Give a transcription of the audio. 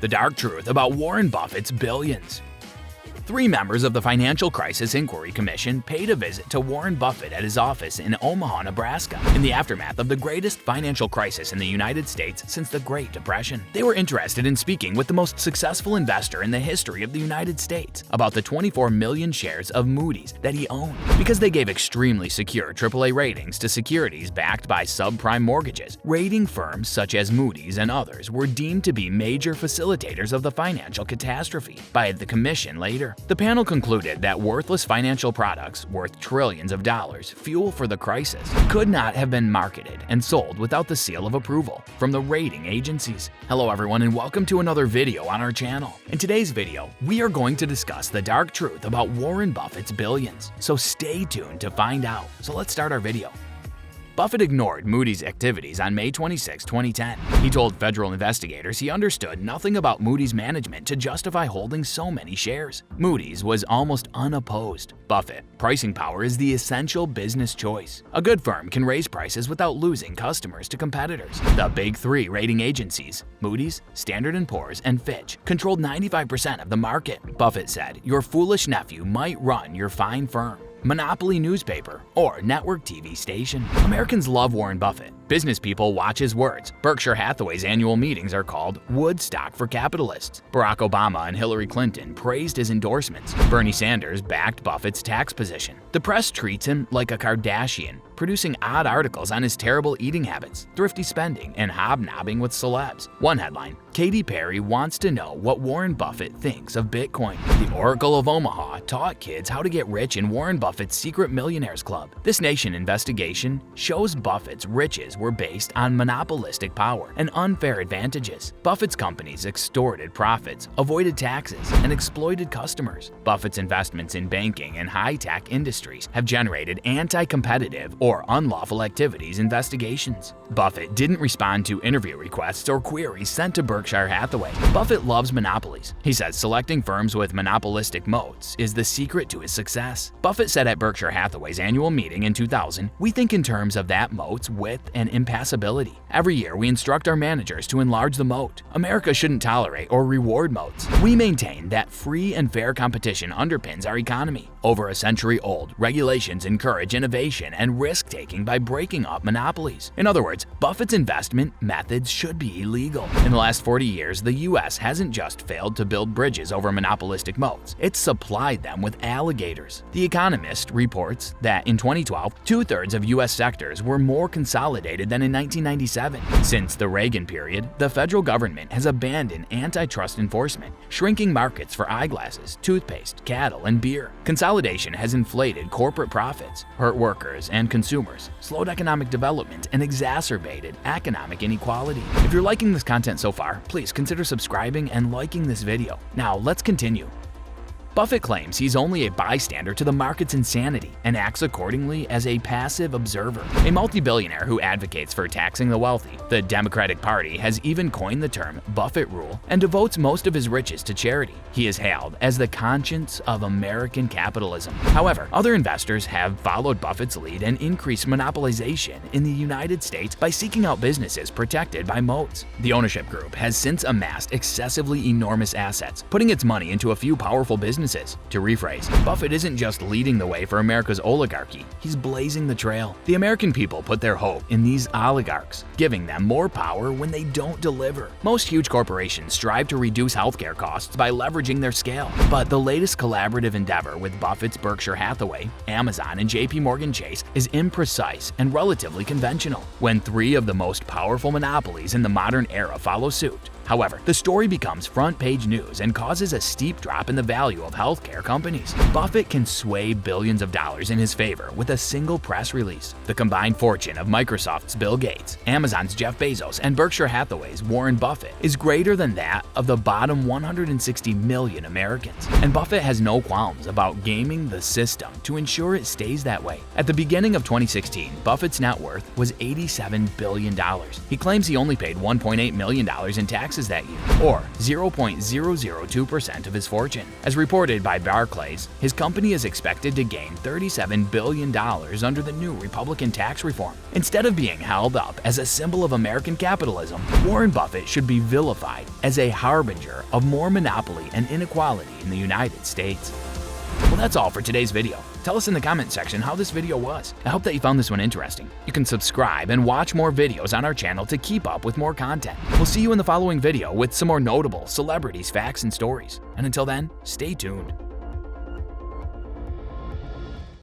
The dark truth about Warren Buffett's billions. 3 members of the Financial Crisis Inquiry Commission paid a visit to Warren Buffett at his office in Omaha, Nebraska, in the aftermath of the greatest financial crisis in the United States since the Great Depression. They were interested in speaking with the most successful investor in the history of the United States about the 24 million shares of Moody's that he owned, because they gave extremely secure AAA ratings to securities backed by subprime mortgages. Rating firms such as Moody's and others were deemed to be major facilitators of the financial catastrophe by the commission later. The panel concluded that worthless financial products worth trillions of dollars, fuel for the crisis, could not have been marketed and sold without the seal of approval from the rating agencies. Hello everyone, and welcome to another video on our channel. In today's video, we are going to discuss the dark truth about Warren Buffett's billions. So stay tuned to find out. So let's start our video. Buffett ignored Moody's activities on May 26, 2010. He told federal investigators he understood nothing about Moody's management to justify holding so many shares. Moody's was almost unopposed. Buffett, pricing power is the essential business choice. A good firm can raise prices without losing customers to competitors. The big 3 rating agencies, Moody's, Standard & Poor's, and Fitch, controlled 95% of the market. Buffett said, "Your foolish nephew might run your fine firm, monopoly newspaper, or network TV station." Americans love Warren Buffett. Business people watch his words. Berkshire Hathaway's annual meetings are called Woodstock for capitalists. Barack Obama and Hillary Clinton praised his endorsements. Bernie Sanders backed Buffett's tax position. The press treats him like a Kardashian, producing odd articles on his terrible eating habits, thrifty spending, and hobnobbing with celebs. One headline, Katy Perry wants to know what Warren Buffett thinks of Bitcoin. The Oracle of Omaha taught kids how to get rich in Warren Buffett's secret millionaires club. This Nation investigation shows Buffett's riches were based on monopolistic power and unfair advantages. Buffett's companies extorted profits, avoided taxes, and exploited customers. Buffett's investments in banking and high-tech industries have generated anti-competitive or unlawful activities investigations. Buffett didn't respond to interview requests or queries sent to Berkshire Hathaway. Buffett loves monopolies. He says selecting firms with monopolistic moats is the secret to his success. Buffett said at Berkshire Hathaway's annual meeting in 2000, "We think in terms of that moat's width and impassability. Every year we instruct our managers to enlarge the moat. America shouldn't tolerate or reward moats. We maintain that free and fair competition underpins our economy. Over a century old, regulations encourage innovation and risk-taking by breaking up monopolies." In other words, Buffett's investment methods should be illegal. In the last 40 years, the US hasn't just failed to build bridges over monopolistic moats, it's supplied them with alligators. The Economist reports that in 2012, 2/3 of US sectors were more consolidated than in 1997. Since the Reagan period, the federal government has abandoned antitrust enforcement, shrinking markets for eyeglasses, toothpaste, cattle, and beer. Consolidation has inflated corporate profits, hurt workers and consumers, slowed economic development, and exacerbated economic inequality. If you're liking this content so far, please consider subscribing and liking this video. Now, let's continue. Buffett claims he's only a bystander to the market's insanity and acts accordingly as a passive observer. A multi-billionaire who advocates for taxing the wealthy, the Democratic Party has even coined the term Buffett rule and devotes most of his riches to charity. He is hailed as the conscience of American capitalism. However, other investors have followed Buffett's lead and increased monopolization in the United States by seeking out businesses protected by moats. The ownership group has since amassed excessively enormous assets, putting its money into a few powerful businesses. To rephrase, Buffett isn't just leading the way for America's oligarchy, he's blazing the trail. The American people put their hope in these oligarchs, giving them more power when they don't deliver. Most huge corporations strive to reduce healthcare costs by leveraging their scale. But the latest collaborative endeavor with Buffett's Berkshire Hathaway, Amazon, and JP Morgan Chase is imprecise and relatively conventional. When 3 of the most powerful monopolies in the modern era follow suit, however, the story becomes front-page news and causes a steep drop in the value of healthcare companies. Buffett can sway billions of dollars in his favor with a single press release. The combined fortune of Microsoft's Bill Gates, Amazon's Jeff Bezos, and Berkshire Hathaway's Warren Buffett is greater than that of the bottom 160 million Americans. And Buffett has no qualms about gaming the system to ensure it stays that way. At the beginning of 2016, Buffett's net worth was $87 billion. He claims he only paid $1.8 million in taxes taxes that year, or 0.002% of his fortune. As reported by Barclays, his company is expected to gain $37 billion under the new Republican tax reform. Instead of being held up as a symbol of American capitalism, Warren Buffett should be vilified as a harbinger of more monopoly and inequality in the United States. Well, that's all for today's video. Tell us in the comment section how this video was. I hope that you found this one interesting. You can subscribe and watch more videos on our channel to keep up with more content. We'll see you in the following video with some more notable celebrities, facts, and stories. And until then, stay tuned.